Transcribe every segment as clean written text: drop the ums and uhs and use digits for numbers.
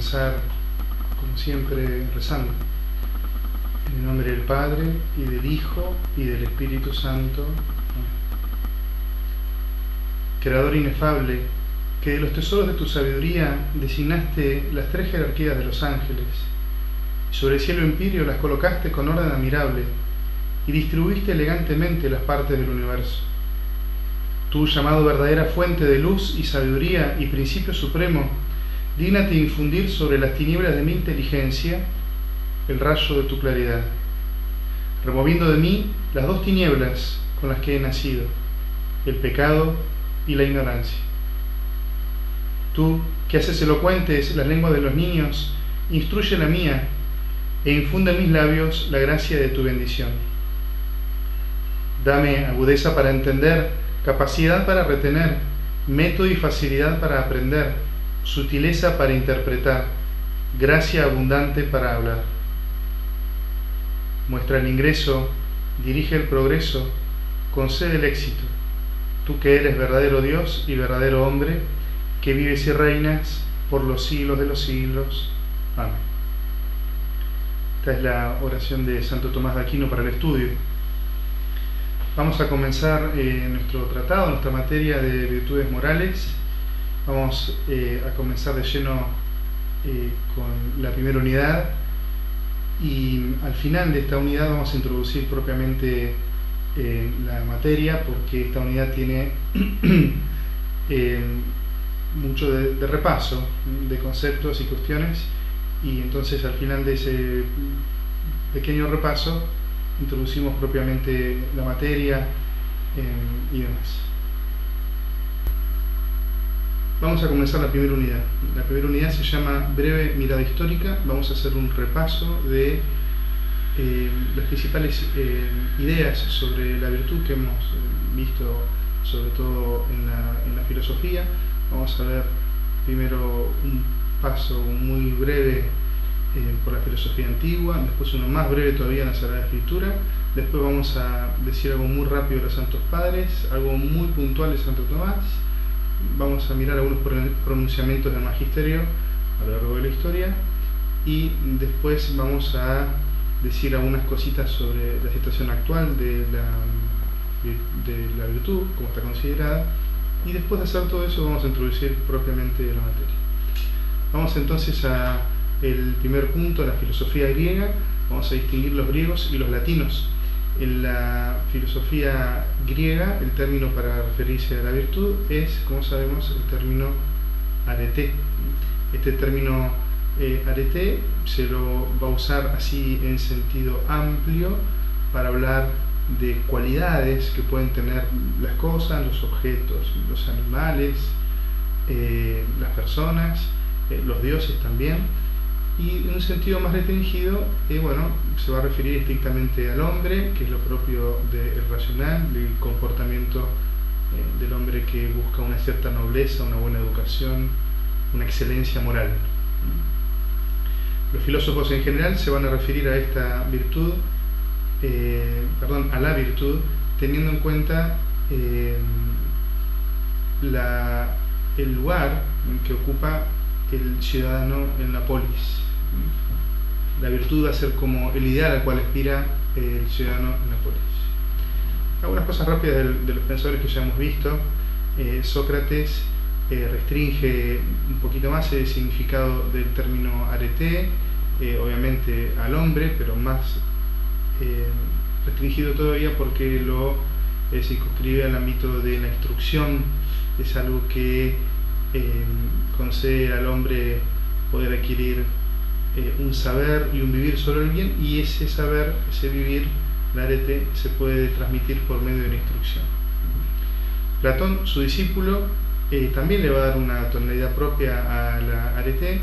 comenzar, como siempre, rezando. En el nombre del Padre, y del Hijo, y del Espíritu Santo. Amén. Creador inefable, que de los tesoros de tu sabiduría designaste las tres jerarquías de los ángeles, y sobre el cielo empíreo las colocaste con orden admirable, y distribuiste elegantemente las partes del universo. Tú, llamado verdadera fuente de luz y sabiduría y principio supremo, dígnate infundir sobre las tinieblas de mi inteligencia el rayo de tu claridad, removiendo de mí las dos tinieblas con las que he nacido, el pecado y la ignorancia. Tú, que haces elocuentes las lenguas de los niños, instruye la mía e infunde en mis labios la gracia de tu bendición. Dame agudeza para entender, capacidad para retener, método y facilidad para aprender, sutileza para interpretar, gracia abundante para hablar. Muestra el ingreso, dirige el progreso, concede el éxito, tú que eres verdadero Dios y verdadero hombre, que vives y reinas por los siglos de los siglos. Amén. Esta es la oración de Santo Tomás de Aquino para el estudio. Vamos a comenzar nuestro tratado, nuestra materia de virtudes morales. Vamos a comenzar de lleno con la primera unidad, y al final de esta unidad vamos a introducir propiamente la materia, porque esta unidad tiene mucho de repaso de conceptos y cuestiones, y entonces al final de ese pequeño repaso introducimos propiamente la materia y demás. Vamos a comenzar la primera unidad. La primera unidad se llama Breve Mirada Histórica. Vamos a hacer un repaso de las principales ideas sobre la virtud que hemos visto, sobre todo en la filosofía. Vamos a ver primero un paso muy breve por la filosofía antigua, después uno más breve todavía en la Sagrada Escritura, después vamos a decir algo muy rápido de los Santos Padres, algo muy puntual de Santo Tomás, vamos a mirar algunos pronunciamientos del Magisterio a lo largo de la historia, y después vamos a decir algunas cositas sobre la situación actual de la virtud, cómo está considerada, y después de hacer todo eso vamos a introducir propiamente la materia. Vamos entonces a el primer punto, la filosofía griega. Vamos a distinguir los griegos y los latinos. En la filosofía griega, el término para referirse a la virtud es, como sabemos, el término arete. Este término arete se lo va a usar así en sentido amplio para hablar de cualidades que pueden tener las cosas, los objetos, los animales, las personas, los dioses también. Y en un sentido más restringido, se va a referir estrictamente al hombre, que es lo propio del racional, del comportamiento del hombre que busca una cierta nobleza, una buena educación, una excelencia moral. Los filósofos en general se van a referir a esta virtud, a la virtud, teniendo en cuenta el lugar que ocupa el ciudadano en la polis. La virtud va a ser como el ideal al cual aspira el ciudadano en la polis. Algunas cosas rápidas de los pensadores que ya hemos visto. Sócrates restringe un poquito más el significado del término arete, obviamente al hombre, pero más restringido todavía porque lo circunscribe al ámbito de la instrucción. Es algo que concede al hombre poder adquirir un saber y un vivir sobre el bien, y ese saber, ese vivir, el arete, se puede transmitir por medio de la instrucción. Platón, su discípulo, también le va a dar una tonalidad propia a la arete,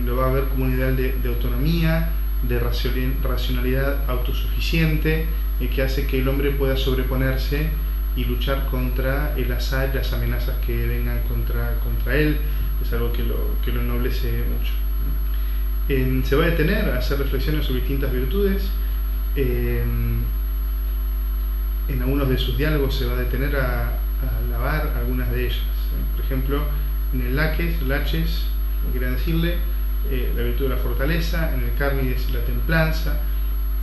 lo va a ver como un ideal de autonomía, de racionalidad autosuficiente, que hace que el hombre pueda sobreponerse y luchar contra el azar y las amenazas que vengan contra él. Es algo que lo ennoblece mucho. Se va a detener a hacer reflexiones sobre distintas virtudes. En algunos de sus diálogos se va a detener a alabar algunas de ellas. Por ejemplo, en el laches, como quieran decirle, la virtud de la fortaleza, en el Cármides la templanza,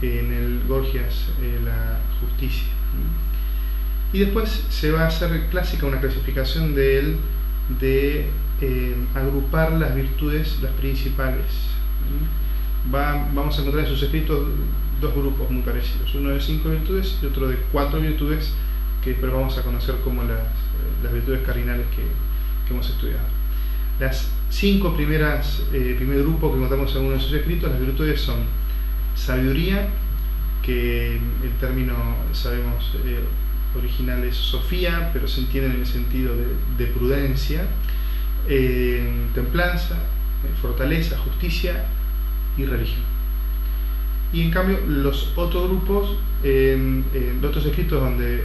en el Gorgias la justicia. Y después se va a hacer clásica una clasificación de él de agrupar las virtudes, las principales. Vamos a encontrar en sus escritos dos grupos muy parecidos, uno de 5 virtudes y otro de 4 virtudes, que después vamos a conocer como las virtudes cardinales que hemos estudiado. Las 5 primeras, primer grupo que encontramos en uno de sus escritos, las virtudes son sabiduría, que el término sabemos original es sofía, pero se entiende en el sentido de prudencia, templanza, fortaleza, justicia y religión. Y en cambio los otros grupos, los otros escritos donde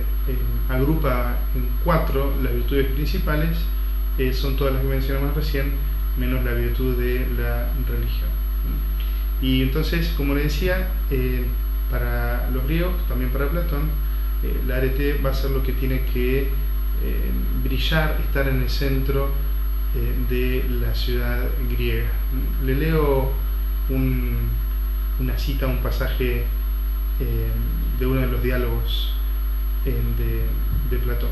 agrupa en 4 las virtudes principales, son todas las que mencionamos recién, menos la virtud de la religión. Y entonces, como le decía, para los griegos, también para Platón, la arete va a ser lo que tiene que brillar, estar en el centro de la ciudad griega. Le leo una cita, un pasaje de uno de los diálogos de Platón.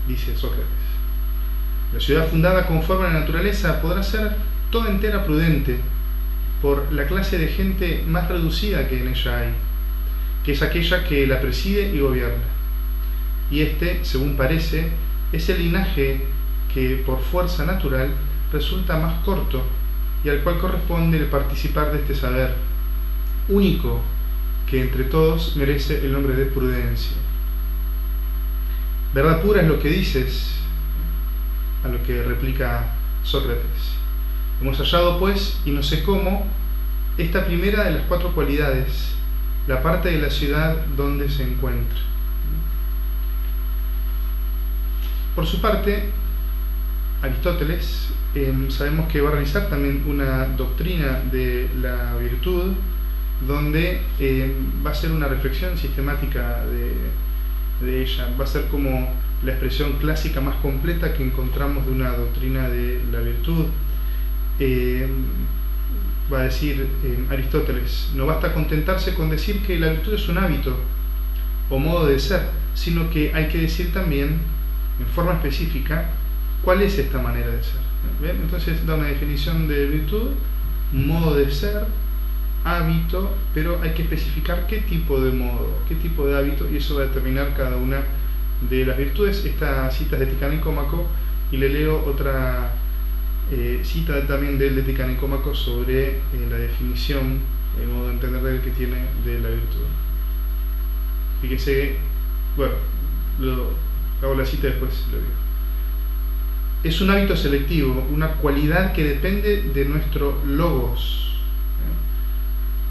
Dice Sócrates: la ciudad fundada conforme a la naturaleza podrá ser toda entera prudente por la clase de gente más reducida que en ella hay, que es aquella que la preside y gobierna. Y este, según parece, es el linaje que por fuerza natural resulta más corto y al cual corresponde el participar de este saber, único que entre todos merece el nombre de prudencia. Verdad pura es lo que dices, a lo que replica Sócrates. Hemos hallado pues, y no sé cómo, esta primera de las 4 cualidades, la parte de la ciudad donde se encuentra. Por su parte, Aristóteles sabemos que va a realizar también una doctrina de la virtud, donde va a hacer una reflexión sistemática de ella. Va a ser como la expresión clásica más completa que encontramos de una doctrina de la virtud. Va a decir Aristóteles: no basta contentarse con decir que la virtud es un hábito o modo de ser, sino que hay que decir también, en forma específica, cuál es esta manera de ser. ¿Bien? Entonces da una definición de virtud, modo de ser, hábito, pero hay que especificar qué tipo de modo, qué tipo de hábito, y eso va a determinar cada una de las virtudes. Esta cita es de Tica Nicómaco, y le leo otra cita también de Tica Nicómaco sobre la definición, el modo de entender que tiene de la virtud. Fíjese, bueno, hago la cita y después lo digo. Es un hábito selectivo, una cualidad que depende de nuestro logos.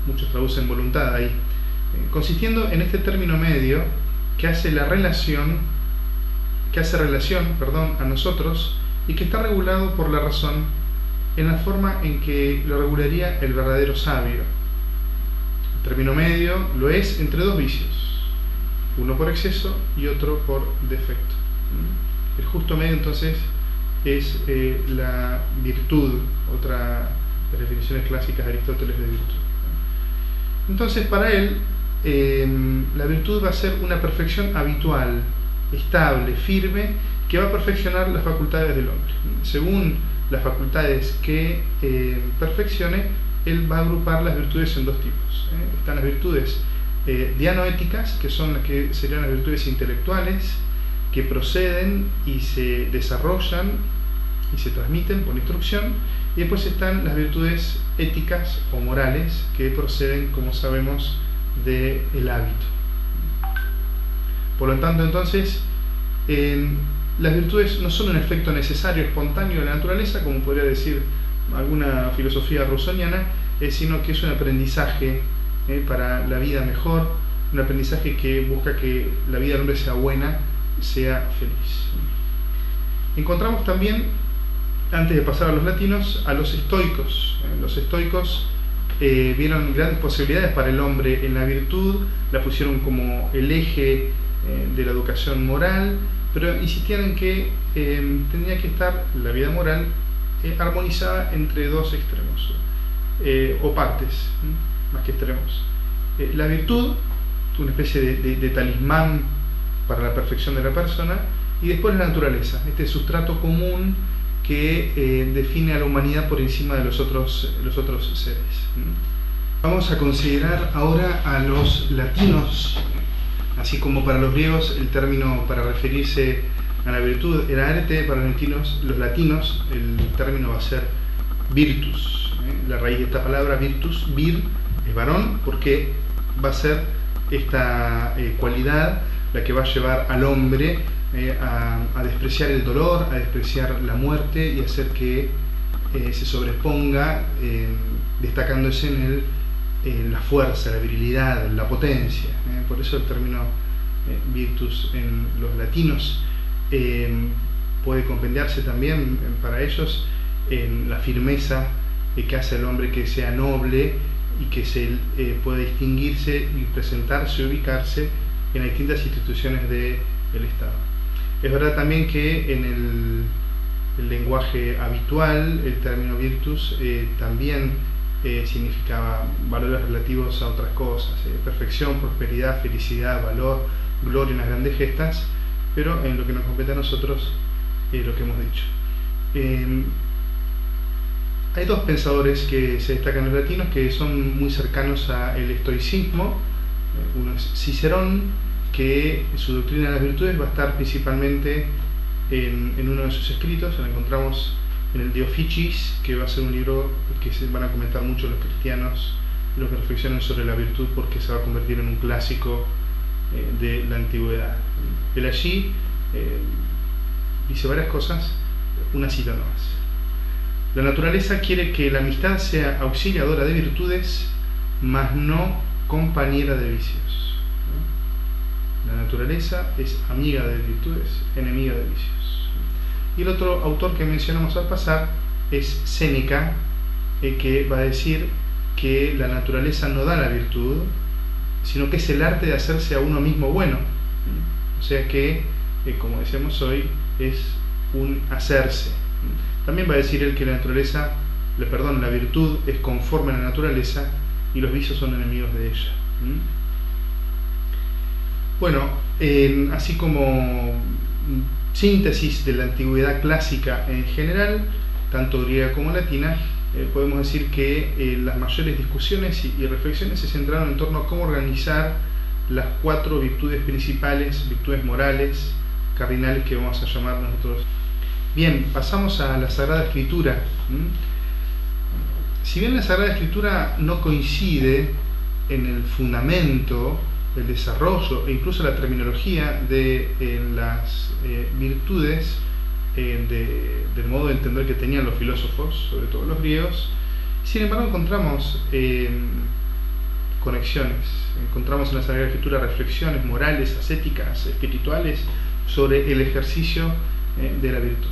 Muchos traducen voluntad ahí. Consistiendo en este término medio que hace relación a nosotros, y que está regulado por la razón en la forma en que lo regularía el verdadero sabio. El término medio lo es entre 2 vicios, uno por exceso y otro por defecto. El justo medio entonces es la virtud, otra de las definiciones clásicas de Aristóteles de virtud. Entonces, para él, la virtud va a ser una perfección habitual, estable, firme, que va a perfeccionar las facultades del hombre. Según las facultades que perfeccione, él va a agrupar las virtudes en 2 tipos. Están las virtudes dianoéticas, que son las que serían las virtudes intelectuales, que proceden y se desarrollan y se transmiten por instrucción, y después están las virtudes éticas o morales, que proceden, como sabemos, del hábito. Por lo tanto, entonces, las virtudes no son un efecto necesario, espontáneo de la naturaleza, como podría decir alguna filosofía rusoniana, sino que es un aprendizaje para la vida mejor, un aprendizaje que busca que la vida del hombre sea buena, sea feliz. Encontramos también, antes de pasar a los latinos, a los estoicos. Los estoicos vieron grandes posibilidades para el hombre en la virtud, la pusieron como el eje de la educación moral, pero insistían en que tendría que estar la vida moral armonizada entre dos extremos, o partes, más que extremos. La virtud, una especie de talismán para la perfección de la persona, y después la naturaleza, este sustrato común que define a la humanidad por encima de los otros seres. Vamos a considerar ahora a los latinos. Así como para los griegos el término para referirse a la virtud era arte, para los latinos el término va a ser virtus. La raíz de esta palabra virtus, vir, es varón, porque va a ser esta cualidad la que va a llevar al hombre a despreciar el dolor, a despreciar la muerte y hacer que se sobreponga, destacándose en la fuerza, la virilidad, la potencia. Por eso el término virtus en los latinos puede compendiarse también para ellos en la firmeza que hace al hombre que sea noble y que se pueda distinguirse y presentarse, ubicarse en las distintas instituciones del Estado. Es verdad también que en el lenguaje habitual el término virtus también significaba valores relativos a otras cosas, perfección, prosperidad, felicidad, valor, gloria, unas grandes gestas, pero en lo que nos compete a nosotros, lo que hemos dicho. Hay dos pensadores que se destacan en los latinos que son muy cercanos al estoicismo. Uno es Cicerón, que su doctrina de las virtudes va a estar principalmente en uno de sus escritos. Lo encontramos en el De Officiis, que va a ser un libro que se van a comentar mucho los cristianos, los que reflexionan sobre la virtud, porque se va a convertir en un clásico de la antigüedad. Él allí dice varias cosas, una cita nomás. La naturaleza quiere que la amistad sea auxiliadora de virtudes, mas no compañera de vicios. La naturaleza es amiga de virtudes, enemiga de vicios. Y el otro autor que mencionamos al pasar es Séneca, que va a decir que la naturaleza no da la virtud, sino que es el arte de hacerse a uno mismo bueno. O sea que, como decíamos hoy, es un hacerse. También va a decir él que la virtud es conforme a la naturaleza y los vicios son enemigos de ella. Bueno, así como síntesis de la antigüedad clásica en general, tanto griega como latina, podemos decir que las mayores discusiones y reflexiones se centraron en torno a cómo organizar las 4 virtudes principales, virtudes morales, cardinales, que vamos a llamar nosotros. Bien, pasamos a la Sagrada Escritura. Si bien la Sagrada Escritura no coincide en el fundamento, el desarrollo e incluso la terminología de las virtudes, del modo de entender que tenían los filósofos, sobre todo los griegos, sin embargo encontramos conexiones. Encontramos en la Sagrada Escritura reflexiones morales, ascéticas, espirituales sobre el ejercicio de la virtud.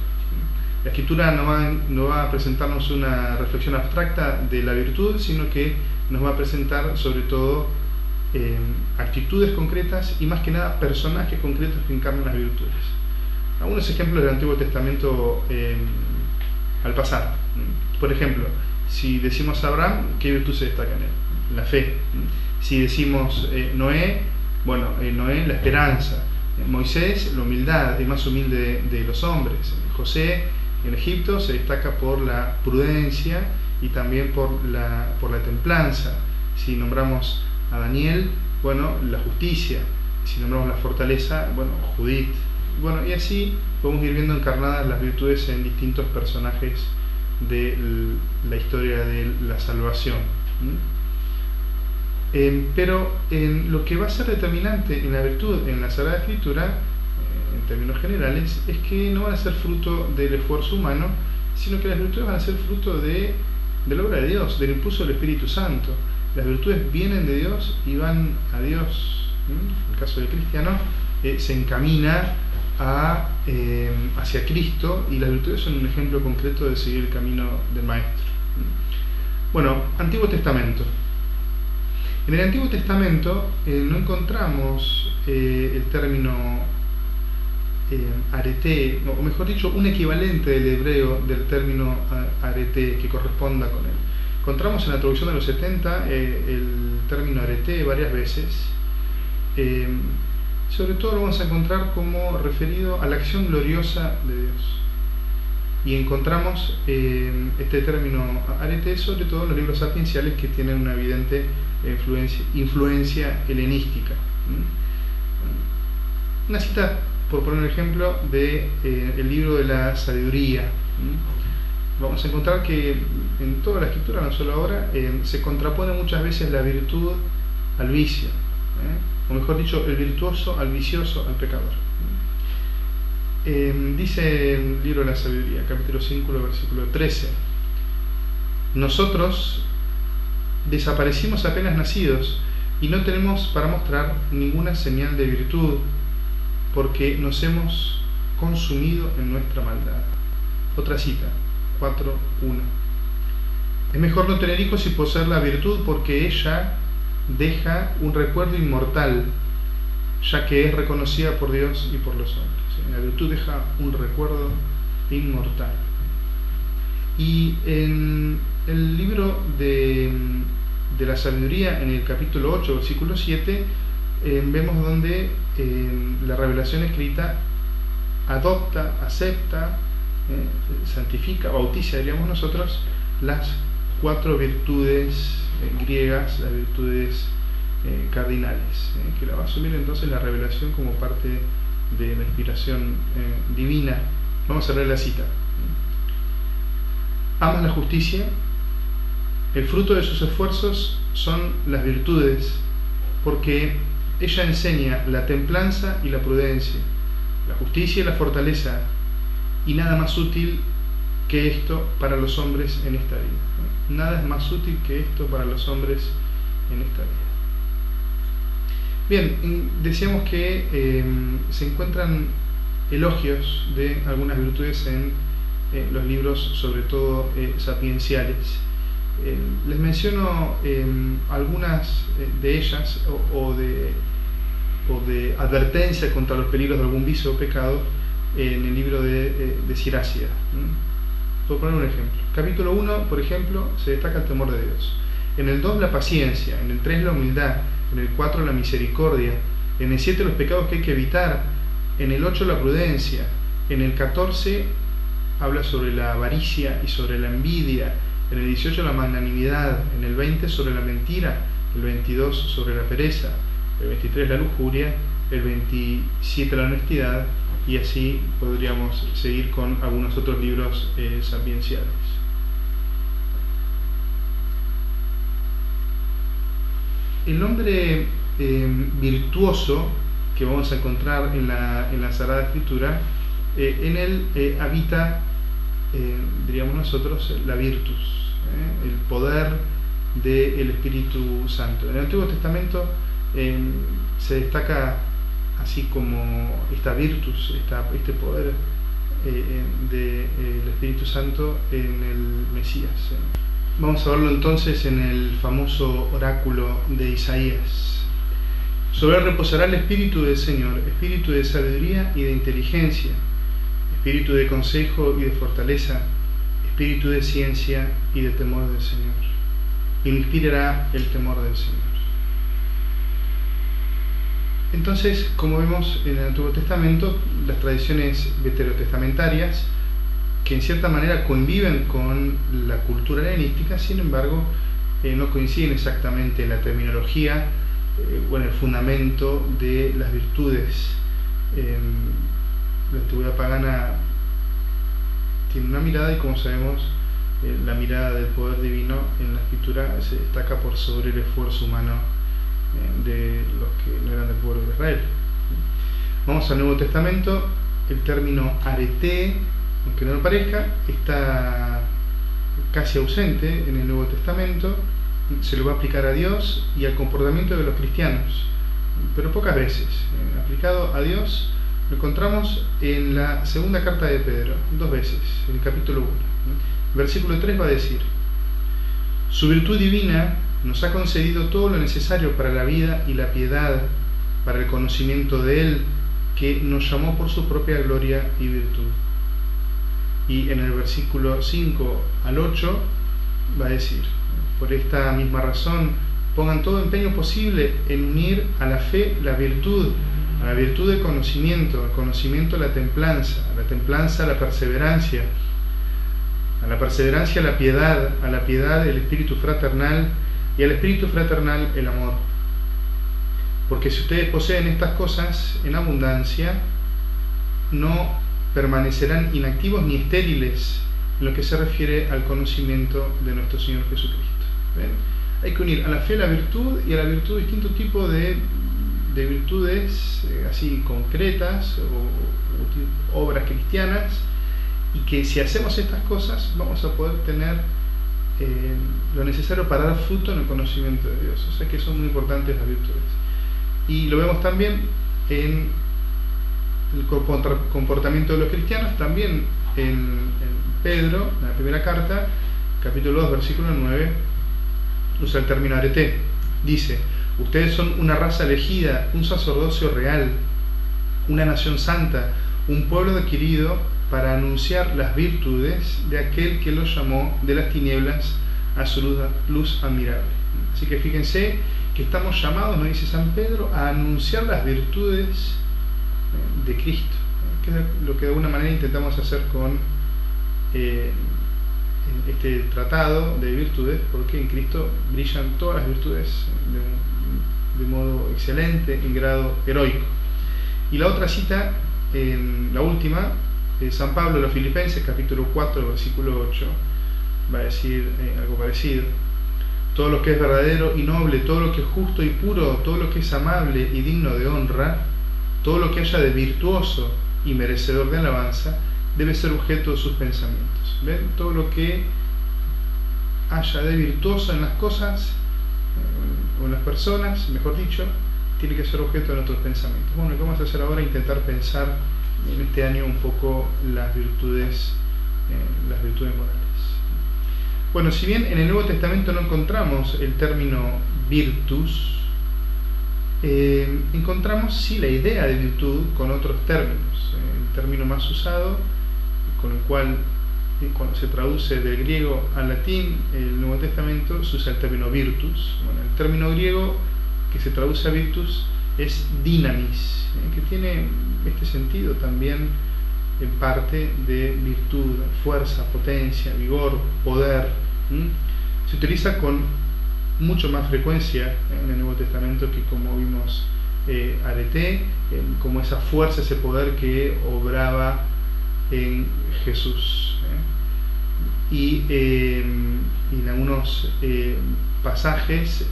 La Escritura no va a presentarnos una reflexión abstracta de la virtud, sino que nos va a presentar sobre todo actitudes concretas y más que nada personajes concretos que encarnan las virtudes. Algunos ejemplos del Antiguo Testamento al pasar. Por ejemplo, si decimos Abraham, ¿qué virtud se destaca en él? La fe. Si decimos Noé, Noé, la esperanza. Moisés, la humildad, el más humilde de los hombres. José, en Egipto, se destaca por la prudencia y también por la templanza. Si nombramos a Daniel, la justicia. Si nombramos la fortaleza, Judith. Y así podemos ir viendo encarnadas las virtudes en distintos personajes de la historia de la salvación. Pero lo que va a ser determinante en la virtud en la Sagrada Escritura, en términos generales, es que no van a ser fruto del esfuerzo humano, sino que las virtudes van a ser fruto de la obra de Dios, del impulso del Espíritu Santo. Las virtudes vienen de Dios y van a Dios. En el caso del cristiano, se encamina hacia Cristo, y las virtudes son un ejemplo concreto de seguir el camino del Maestro. Antiguo Testamento. En el Antiguo Testamento no encontramos el término arete, o mejor dicho, un equivalente del hebreo del término arete que corresponda con él. Encontramos en la traducción de los 70 el término arete varias veces. Sobre todo lo vamos a encontrar como referido a la acción gloriosa de Dios. Y encontramos este término arete sobre todo en los libros sapienciales que tienen una evidente influencia helenística. Una cita, por poner un ejemplo, del libro de la sabiduría. Vamos a encontrar que en toda la escritura, no solo ahora, se contrapone muchas veces la virtud al vicio, o mejor dicho, el virtuoso al vicioso, al pecador. Dice el libro de la sabiduría, capítulo 5, versículo 13: nosotros desaparecimos apenas nacidos y no tenemos para mostrar ninguna señal de virtud, porque nos hemos consumido en nuestra maldad. Otra cita, 4:1: es mejor no tener hijos y poseer la virtud, porque ella deja un recuerdo inmortal, ya que es reconocida por Dios y por los hombres. La virtud deja un recuerdo inmortal. Y en el libro de la sabiduría, en el capítulo 8, versículo 7, vemos donde la revelación escrita adopta, acepta, santifica, bautiza, diríamos nosotros, las 4 virtudes griegas, las virtudes cardinales, que la va a asumir entonces la revelación como parte de la inspiración divina. Vamos a leer la cita: amas la justicia, el fruto de sus esfuerzos son las virtudes, porque ella enseña la templanza y la prudencia, la justicia y la fortaleza, y nada más útil que esto para los hombres en esta vida. Nada es más útil que esto para los hombres en esta vida. Bien, decíamos que se encuentran elogios de algunas virtudes en los libros, sobre todo sapienciales. Les menciono algunas de ellas, o de advertencia contra los peligros de algún vicio o pecado, en el libro de Siracida. Puedo poner un ejemplo. Capítulo 1, por ejemplo, se destaca el temor de Dios. En el 2, la paciencia. En el 3, la humildad. En el 4, la misericordia. En el 7, los pecados que hay que evitar. En el 8, la prudencia. En el 14, habla sobre la avaricia y sobre la envidia. En el 18, la magnanimidad. En el 20, sobre la mentira. El 22, sobre la pereza. El 23, la lujuria. El 27, la honestidad. Y así podríamos seguir con algunos otros libros sapienciales. El hombre virtuoso que vamos a encontrar en la Sagrada Escritura, en él habita, diríamos nosotros, la virtus, el poder del Espíritu Santo. En el Antiguo Testamento se destaca así como esta virtus, este poder del Espíritu Santo en el Mesías. Vamos a verlo entonces en el famoso oráculo de Isaías. Sobre él reposará el Espíritu del Señor, Espíritu de sabiduría y de inteligencia, Espíritu de consejo y de fortaleza, Espíritu de ciencia y de temor del Señor. Y me inspirará el temor del Señor. Entonces, como vemos en el Antiguo Testamento, las tradiciones veterotestamentarias, que en cierta manera conviven con la cultura helenística, sin embargo, no coinciden exactamente en la terminología o en el fundamento de las virtudes. La antigüedad pagana tiene una mirada, y como sabemos, la mirada del poder divino en la Escritura se destaca por sobre el esfuerzo humano de los que no eran del pueblo de Israel. Vamos al Nuevo Testamento. El término arete, aunque no lo parezca, está casi ausente en el Nuevo Testamento. Se lo va a aplicar a Dios y al comportamiento de los cristianos, pero pocas veces. Aplicado a Dios lo encontramos en la segunda carta de Pedro, 2 veces, en el capítulo 1. Versículo 3 va a decir: su virtud divina nos ha concedido todo lo necesario para la vida y la piedad, para el conocimiento de Él que nos llamó por su propia gloria y virtud. Y en el versículo 5 al 8 va a decir: por esta misma razón, pongan todo empeño posible en unir a la fe la virtud, a la virtud el conocimiento la templanza, a la templanza la perseverancia, a la perseverancia la piedad el espíritu fraternal, y al espíritu fraternal el amor. Porque si ustedes poseen estas cosas en abundancia, no permanecerán inactivos ni estériles en lo que se refiere al conocimiento de nuestro Señor Jesucristo. ¿Ven? Hay que unir a la fe la virtud, y a la virtud distintos tipos de virtudes así concretas o obras cristianas, y que si hacemos estas cosas vamos a poder tener lo necesario para dar fruto en el conocimiento de Dios. O sea que son muy importantes las virtudes. Y lo vemos también en el comportamiento de los cristianos, también en Pedro, en la primera carta, capítulo 2, versículo 9, usa el término arete. Dice: ustedes son una raza elegida, un sacerdocio real, una nación santa, un pueblo adquirido para anunciar las virtudes de aquel que los llamó de las tinieblas a su luz admirable. Así que fíjense que estamos llamados, nos dice San Pedro, a anunciar las virtudes de Cristo, que es lo que de alguna manera intentamos hacer con este tratado de virtudes, porque en Cristo brillan todas las virtudes de modo excelente, en grado heroico. Y la otra cita, la última, San Pablo a los Filipenses, capítulo 4, versículo 8, va a decir algo parecido: todo lo que es verdadero y noble, todo lo que es justo y puro, todo lo que es amable y digno de honra, todo lo que haya de virtuoso y merecedor de alabanza, debe ser objeto de sus pensamientos. ¿Ven? Todo lo que haya de virtuoso en las cosas o en las personas, mejor dicho, tiene que ser objeto de nuestros pensamientos. Bueno, lo que vamos a hacer ahora es intentar pensar en este año un poco las virtudes morales. Bueno, si bien en el Nuevo Testamento no encontramos el término virtus, encontramos sí la idea de virtud con otros términos. El término más usado, con el cual cuando se traduce del griego al latín el Nuevo Testamento, se usa el término virtus. Bueno, el término griego que se traduce a virtus es dynamis, que tiene este sentido también en parte de virtud, fuerza, potencia, vigor, poder. Se utiliza con mucho más frecuencia en el Nuevo Testamento que, como vimos, arete, como esa fuerza, ese poder que obraba en Jesús. Y en algunos pasajes,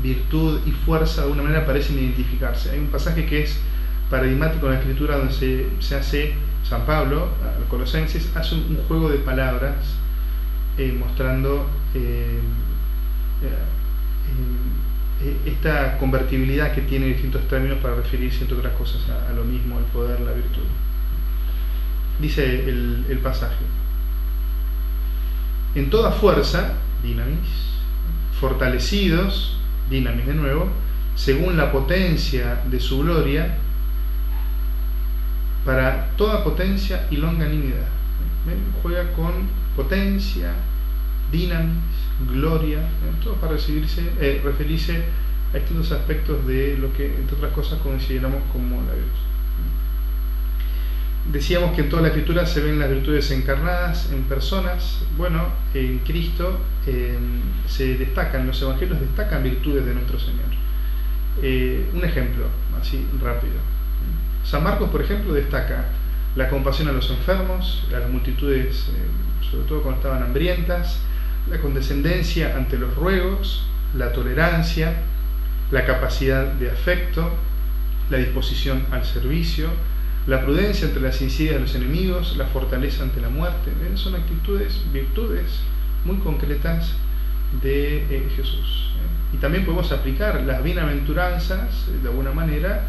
virtud y fuerza de alguna manera parecen identificarse. Hay un pasaje que es paradigmático en la Escritura, donde se hace, San Pablo, a los Colosenses, hace un juego de palabras mostrando esta convertibilidad que tiene distintos términos para referirse, entre otras cosas, a lo mismo, el poder, la virtud. Dice el pasaje: en toda fuerza, dynamis, fortalecidos, dynamis de nuevo, según la potencia de su gloria, para toda potencia y longanimidad. ¿Ven? Juega con potencia, dynamis, gloria, todo para referirse a estos aspectos de lo que, entre otras cosas, consideramos como la virtud. Decíamos que en toda la Escritura se ven las virtudes encarnadas en personas. Bueno, en Cristo se destacan, los evangelios destacan virtudes de nuestro Señor. Un ejemplo, así rápido. San Marcos, por ejemplo, destaca la compasión a los enfermos, a las multitudes, sobre todo cuando estaban hambrientas, la condescendencia ante los ruegos, la tolerancia, la capacidad de afecto, la disposición al servicio, la prudencia ante las insidias de los enemigos, la fortaleza ante la muerte. Son actitudes, virtudes muy concretas de Jesús. Y también podemos aplicar las bienaventuranzas, de alguna manera,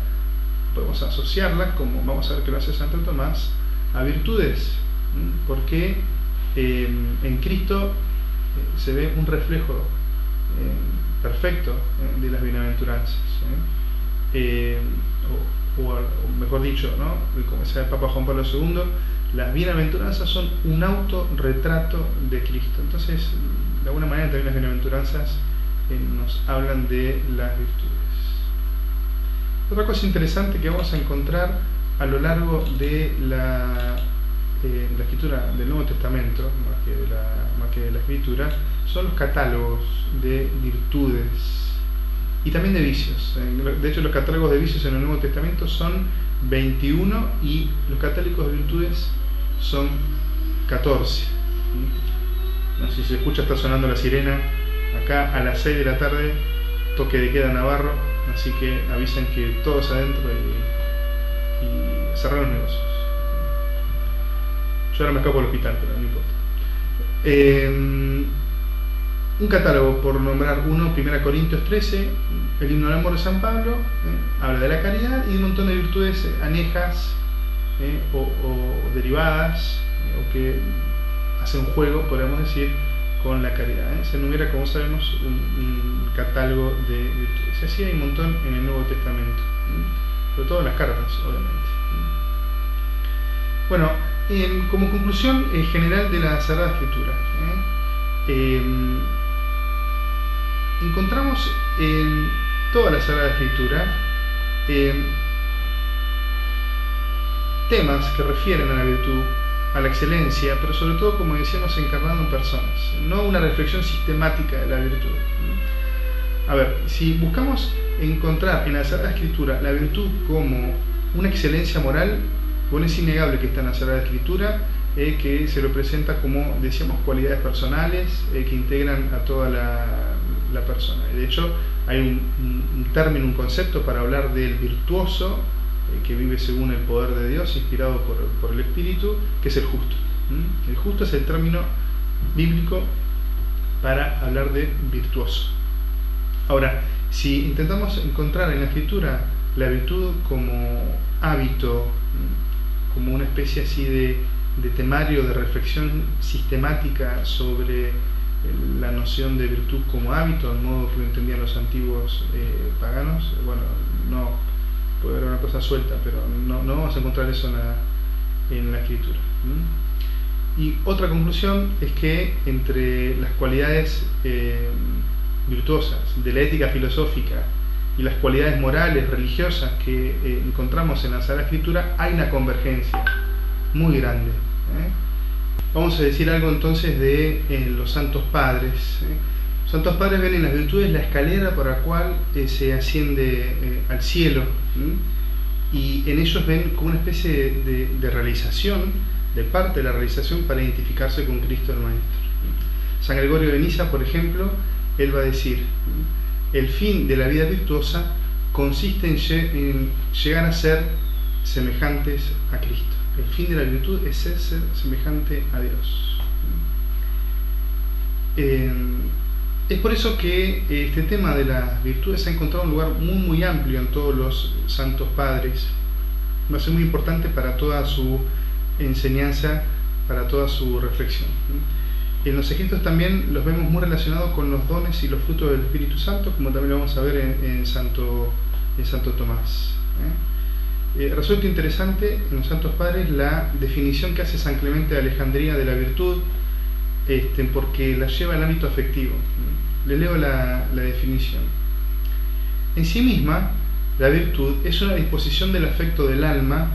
podemos asociarlas, como vamos a ver que lo hace Santo Tomás, a virtudes, porque en Cristo se ve un reflejo perfecto de las bienaventuranzas. o mejor dicho, ¿no? Como decía el Papa Juan Pablo II, las bienaventuranzas son un autorretrato de Cristo. Entonces, de alguna manera también las bienaventuranzas nos hablan de las virtudes. Otra cosa interesante que vamos a encontrar a lo largo de la escritura del Nuevo Testamento, más que de la escritura, son los catálogos de virtudes y también de vicios. De hecho, los catálogos de vicios en el Nuevo Testamento son 21 y los catálogos de virtudes son 14. No sé si se escucha, está sonando la sirena. Acá a las 6 de la tarde, toque de queda Navarro, así que avisan que todos adentro y cerrar los negocios. Yo ahora me escapo al hospital, pero no importa. Un catálogo, por nombrar uno, 1 Corintios 13, el himno al amor de San Pablo, habla de la caridad y un montón de virtudes anejas o derivadas, o que hacen juego, podríamos decir, con la caridad. Se enumera, como sabemos, un catálogo de virtudes. Así hay un montón en el Nuevo Testamento, sobre todo en las cartas, obviamente. Bueno, como conclusión general de la Sagrada Escritura, encontramos en toda la Sagrada Escritura temas que refieren a la virtud, a la excelencia, pero sobre todo, como decíamos, encarnado en personas, no una reflexión sistemática de la virtud. A ver, si buscamos encontrar en la Sagrada Escritura la virtud como una excelencia moral, bueno, es innegable que está en la Sagrada Escritura, que se lo presenta como, decíamos, cualidades personales que integran a toda la persona. De hecho, hay un término, un concepto para hablar del virtuoso, que vive según el poder de Dios, inspirado por el Espíritu, que es el justo. El justo es el término bíblico para hablar de virtuoso. Ahora, si intentamos encontrar en la Escritura la virtud como hábito, como una especie así de temario, de reflexión sistemática sobre la noción de virtud como hábito, al modo que lo entendían los antiguos paganos, bueno, no puede haber una cosa suelta, pero no vamos a encontrar eso en la Escritura. Y otra conclusión es que entre las cualidades virtuosas de la ética filosófica y las cualidades morales, religiosas que encontramos en la Sagrada Escritura, hay una convergencia muy grande. Vamos a decir algo entonces de los Santos Padres. Los Santos Padres ven en las virtudes la escalera por la cual se asciende al cielo, y en ellos ven como una especie de realización, de parte de la realización para identificarse con Cristo el Maestro. San Gregorio de Niza, por ejemplo, él va a decir: el fin de la vida virtuosa consiste en llegar a ser semejantes a Cristo. El fin de la virtud es ser semejante a Dios. Es por eso que este tema de las virtudes ha encontrado un lugar muy amplio en todos los Santos Padres. Va a ser muy importante para toda su enseñanza, para toda su reflexión. En los escritos también los vemos muy relacionados con los dones y los frutos del Espíritu Santo, como también lo vamos a ver en Santo Tomás. Resulta interesante en los Santos Padres la definición que hace San Clemente de Alejandría de la virtud, porque la lleva al ámbito afectivo. Le leo la definición. En sí misma, la virtud es una disposición del afecto del alma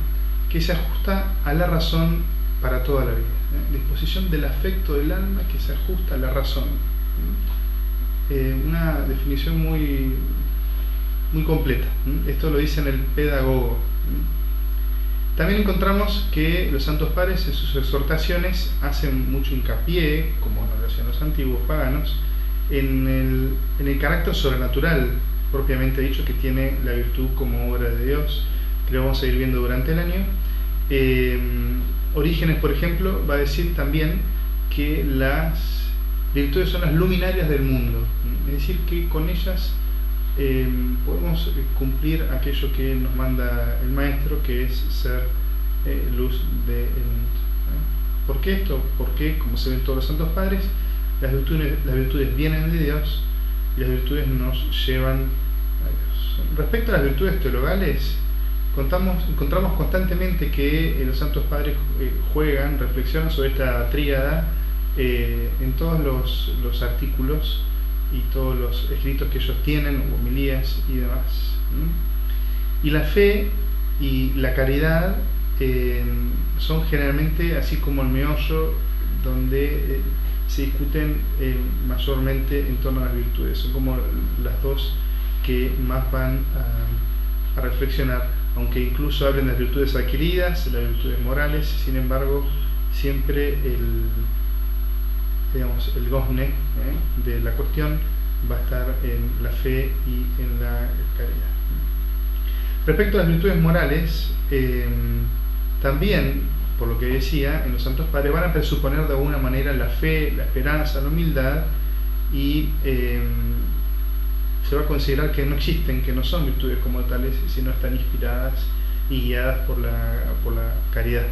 que se ajusta a la razón para toda la vida. Disposición del afecto del alma que se ajusta a la razón. Una definición muy completa. Esto lo dice en el Pedagogo. También encontramos que los Santos Padres en sus exhortaciones hacen mucho hincapié, como lo hacían los antiguos paganos, en el carácter sobrenatural propiamente dicho que tiene la virtud como obra de Dios, que lo vamos a ir viendo durante el año. Orígenes, por ejemplo, va a decir también que las virtudes son las luminarias del mundo, es decir, que con ellas podemos cumplir aquello que nos manda el Maestro, que es ser luz del mundo. ¿Por qué esto? Porque, como se ven todos los Santos Padres, las virtudes vienen de Dios y las virtudes nos llevan a Dios. Respecto a las virtudes teologales, encontramos constantemente que los santos padres juegan, reflexionan sobre esta tríada en todos los artículos y todos los escritos que ellos tienen, homilías y demás. Y la fe y la caridad son generalmente así como el meollo donde se discuten mayormente en torno a las virtudes. Son como las dos que más van a reflexionar, aunque incluso hablen de las virtudes adquiridas, de las virtudes morales. Sin embargo, siempre el gozne de la cuestión va a estar en la fe y en la caridad. Respecto a las virtudes morales, también, por lo que decía, en los santos padres van a presuponer de alguna manera la fe, la esperanza, la humildad, y se va a considerar que no existen, que no son virtudes como tales, sino están inspiradas y guiadas por la caridad.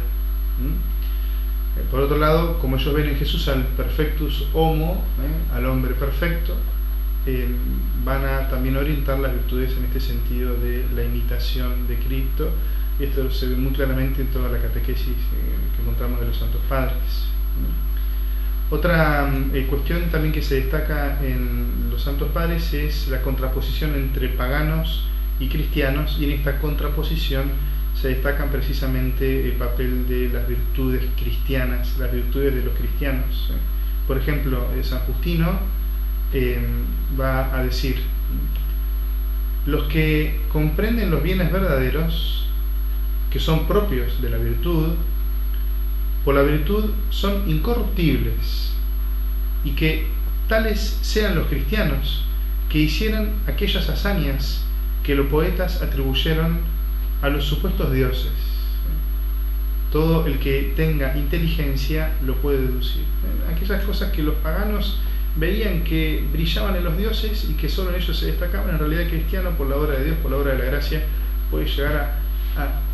Por otro lado, como ellos ven en Jesús al perfectus homo, al hombre perfecto, van a también orientar las virtudes en este sentido de la imitación de Cristo. Esto se ve muy claramente en toda la catequesis que encontramos de los santos padres. Otra cuestión también que se destaca en los santos padres es la contraposición entre paganos y cristianos, y en esta contraposición se destacan precisamente el papel de las virtudes cristianas, las virtudes de los cristianos. Por ejemplo, San Justino va a decir: los que comprenden los bienes verdaderos, que son propios de la virtud, por la virtud son incorruptibles, y que tales sean los cristianos que hicieran aquellas hazañas que los poetas atribuyeron a los supuestos dioses. Todo el que tenga inteligencia lo puede deducir. Aquellas cosas que los paganos veían que brillaban en los dioses y que solo en ellos se destacaban, en realidad el cristiano, por la obra de Dios, por la obra de la gracia, puede llegar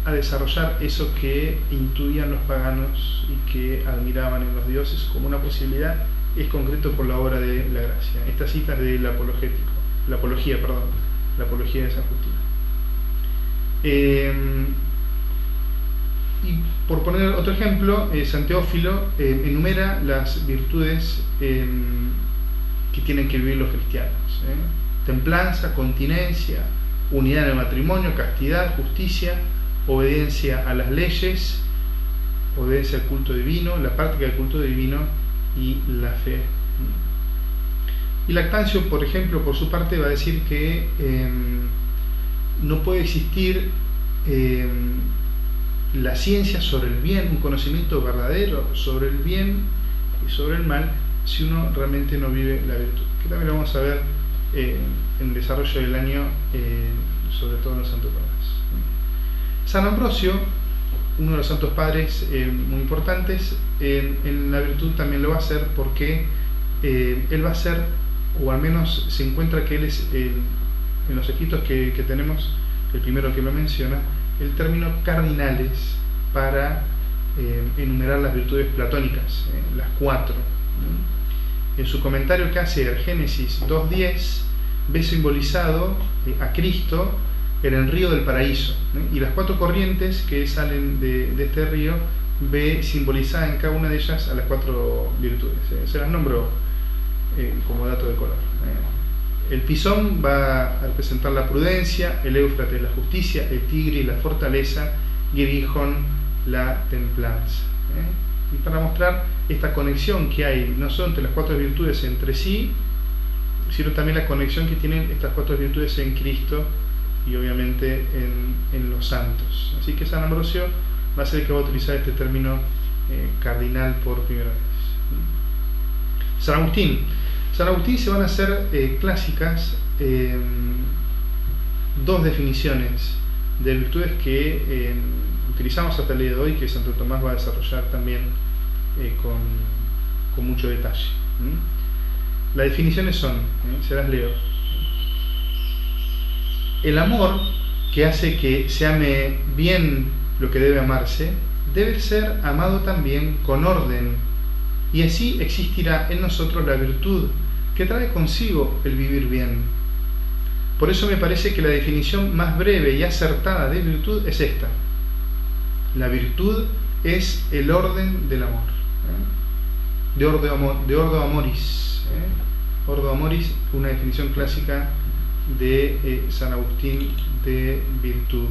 a desarrollar eso que intuían los paganos y que admiraban en los dioses como una posibilidad, es concreto por la obra de la gracia. Estas citas de la apología de San Justino. Y por poner otro ejemplo, San Teófilo enumera las virtudes que tienen que vivir los cristianos: templanza, continencia, unidad en el matrimonio, castidad, justicia, obediencia a las leyes, obediencia al culto divino, la práctica del culto divino y la fe. Y Lactancio, por ejemplo, por su parte, va a decir que no puede existir la ciencia sobre el bien, un conocimiento verdadero sobre el bien y sobre el mal, si uno realmente no vive la virtud, que también lo vamos a ver en el desarrollo del año, sobre todo en los santos padres. San Ambrosio, uno de los santos padres muy importantes, en la virtud también lo va a hacer, porque él va a ser, o al menos se encuentra que él es, en los escritos que tenemos, el primero que lo menciona, el término cardinales para enumerar las virtudes platónicas, las 4. En su comentario que hace al Génesis 2.10, ve simbolizado a Cristo en el río del paraíso, y las 4 corrientes que salen de este río ve simbolizada en cada una de ellas a las 4 virtudes. Se las nombro como dato de color. El Pisón va a representar la prudencia, el Éufrates la justicia, el Tigris la fortaleza y el Gijón la templanza. Y para mostrar esta conexión que hay no solo entre las 4 virtudes entre sí, sino también la conexión que tienen estas 4 virtudes en Cristo y obviamente en los santos. Así que San Ambrosio va a ser el que va a utilizar este término cardinal por primera vez. San Agustín se van a hacer clásicas 2 definiciones de virtudes que utilizamos hasta el día de hoy, que Santo Tomás va a desarrollar también con mucho detalle. Las definiciones son, se las leo: el amor, que hace que se ame bien lo que debe amarse, debe ser amado también con orden, y así existirá en nosotros la virtud que trae consigo el vivir bien. Por eso me parece que la definición más breve y acertada de virtud es esta. La virtud es el orden del amor. De ordo amoris. Ordo amoris, una definición clásica de San Agustín de virtud.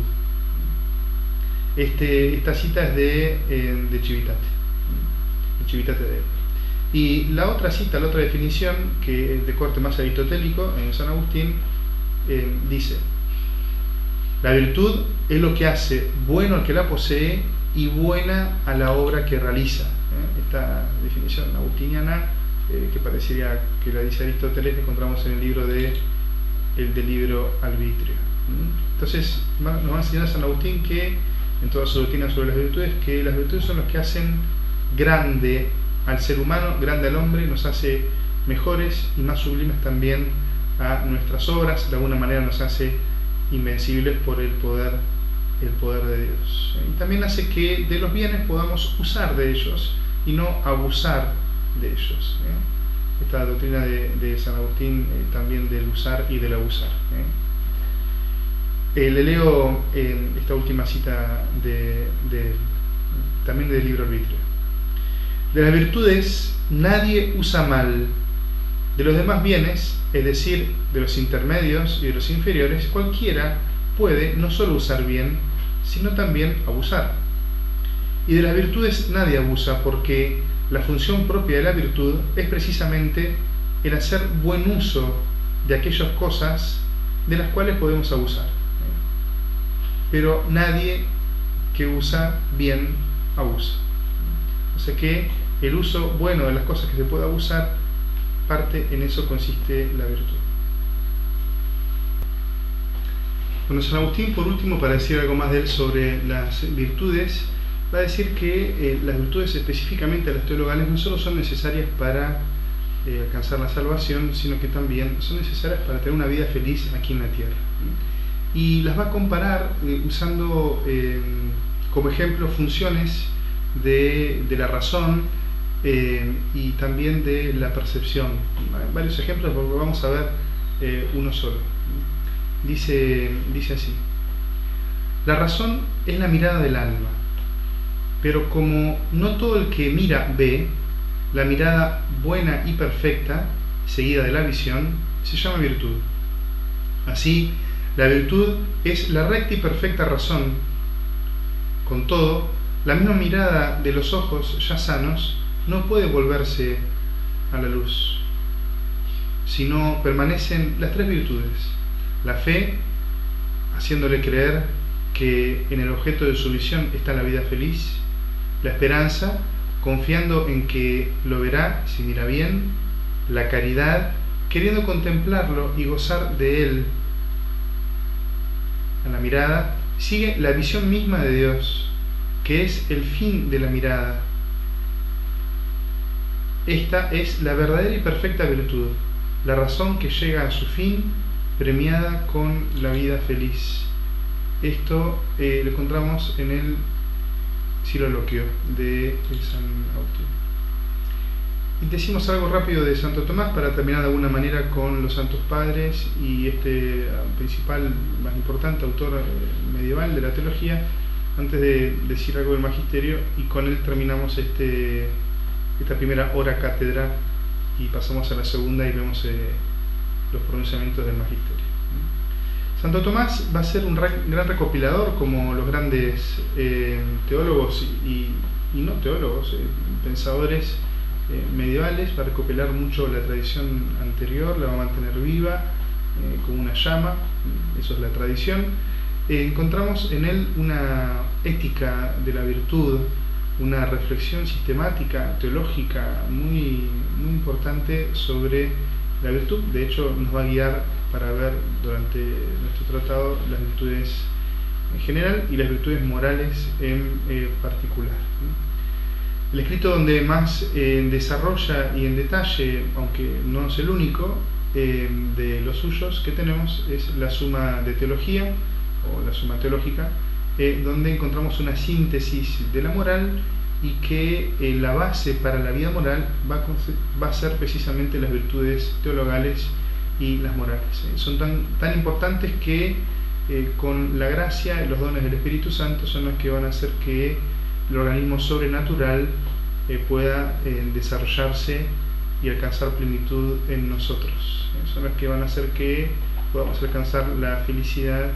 Esta cita es de Civitate. De Civitate de él. Y la otra cita, la otra definición, que es de corte más aristotélico, en San Agustín, dice: la virtud es lo que hace bueno al que la posee y buena a la obra que realiza. Esta definición agustiniana, que parecería que la dice Aristóteles, la encontramos en el libro del libro Arbitrio. Entonces nos va a enseñar San Agustín que, en toda su doctrina sobre las virtudes, que las virtudes son las que hacen grande al ser humano, grande al hombre, nos hace mejores y más sublimes también a nuestras obras, de alguna manera nos hace invencibles por el poder de Dios. Y también hace que de los bienes podamos usar de ellos y no abusar de ellos. Esta doctrina de San Agustín, también del usar y del abusar. Le leo esta última cita también del libro Arbitrio. De las virtudes nadie usa mal. De los demás bienes, es decir, de los intermedios y de los inferiores, cualquiera puede no solo usar bien, sino también abusar. Y de las virtudes nadie abusa, porque la función propia de la virtud es precisamente el hacer buen uso de aquellas cosas de las cuales podemos abusar. Pero nadie que usa bien abusa. O sea que el uso bueno de las cosas que se puede abusar, en eso consiste la virtud. Bueno, San Agustín, por último, para decir algo más de él sobre las virtudes, va a decir que las virtudes, específicamente las teologales, no solo son necesarias para alcanzar la salvación, sino que también son necesarias para tener una vida feliz aquí en la tierra. Y las va a comparar usando como ejemplo funciones de la razón y también de la percepción. Varios ejemplos, porque vamos a ver uno solo. Dice así: la razón es la mirada del alma, pero como no todo el que mira ve, la mirada buena y perfecta, seguida de la visión, se llama virtud. Así, la virtud es la recta y perfecta razón. Con todo, la misma mirada de los ojos ya sanos no puede volverse a la luz, sino permanecen las tres virtudes: la fe, haciéndole creer que en el objeto de su visión está la vida feliz; la esperanza, confiando en que lo verá si mira bien; la caridad, queriendo contemplarlo y gozar de él. A la mirada sigue la visión misma de Dios, que es el fin de la mirada. Esta es la verdadera y perfecta virtud, la razón que llega a su fin, premiada con la vida feliz. Esto lo encontramos en el Ciroloquio de San Agustín. Y decimos algo rápido de Santo Tomás para terminar de alguna manera con los Santos Padres y este principal, más importante autor medieval de la teología, antes de decir algo del magisterio, y con él terminamos esta primera hora cátedra y pasamos a la segunda y vemos los pronunciamientos del magisterio. Santo Tomás va a ser un gran recopilador, como los grandes teólogos y no teólogos, pensadores medievales. Va a recopilar mucho la tradición anterior, la va a mantener viva como una llama, eso es la tradición. Encontramos en él una ética de la virtud, una reflexión sistemática, teológica muy importante sobre la virtud. De hecho, nos va a guiar para ver durante nuestro tratado las virtudes en general y las virtudes morales en particular. El escrito donde más desarrolla y en detalle, aunque no es el único, de los suyos que tenemos, es la Suma de Teología, o la Suma Teológica, donde encontramos una síntesis de la moral y que la base para la vida moral va a ser precisamente las virtudes teologales y las morales. Son tan importantes que con la gracia y los dones del Espíritu Santo son los que van a hacer que el organismo sobrenatural pueda desarrollarse y alcanzar plenitud en nosotros. Son los que van a hacer que podamos alcanzar la felicidad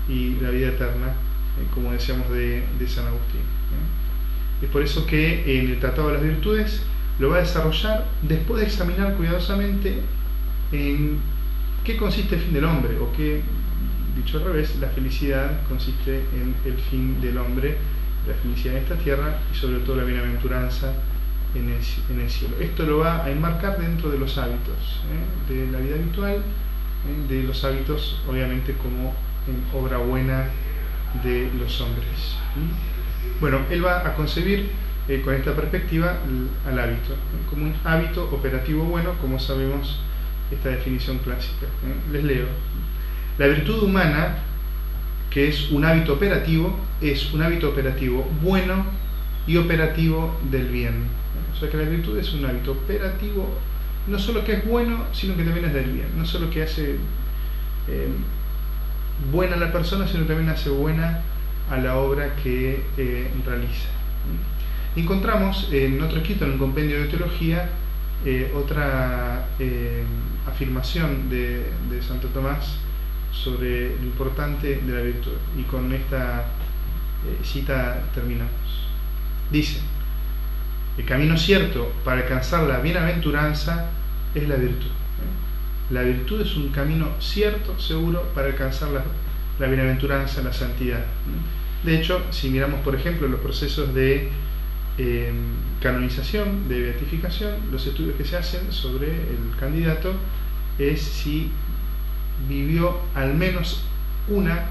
y la vida eterna, como decíamos de San Agustín. Es por eso que en el Tratado de las Virtudes lo va a desarrollar después de examinar cuidadosamente en qué consiste el fin del hombre, o que, dicho al revés, la felicidad consiste en el fin del hombre, la felicidad en esta tierra y sobre todo la bienaventuranza en el cielo. Esto lo va a enmarcar dentro de los hábitos de la vida habitual, de los hábitos obviamente como en obra buena de los hombres. Bueno, él va a concebir con esta perspectiva al hábito, como un hábito operativo bueno, como sabemos esta definición clásica. Les leo. La virtud humana, que es un hábito operativo bueno y operativo del bien. O sea que la virtud es un hábito operativo, no solo que es bueno, sino que también es del bien. No solo que hace buena a la persona, sino también hace buena a la obra que realiza. Encontramos en otro escrito, en un compendio de teología, otra afirmación de Santo Tomás sobre lo importante de la virtud, y con esta cita terminamos. Dice: el camino cierto para alcanzar la bienaventuranza es la virtud. La virtud es un camino cierto, seguro, para alcanzar la bienaventuranza, la santidad. De hecho, si miramos por ejemplo los procesos de canonización, de beatificación, los estudios que se hacen sobre el candidato es si vivió al menos una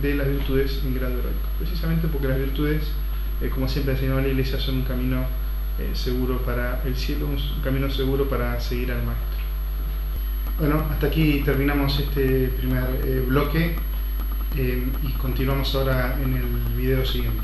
de las virtudes en grado heroico, precisamente porque las virtudes, como siempre ha enseñado la Iglesia, son un camino seguro para el cielo, un camino seguro para seguir al Maestro. Bueno, hasta aquí terminamos este primer bloque y continuamos ahora en el video siguiente.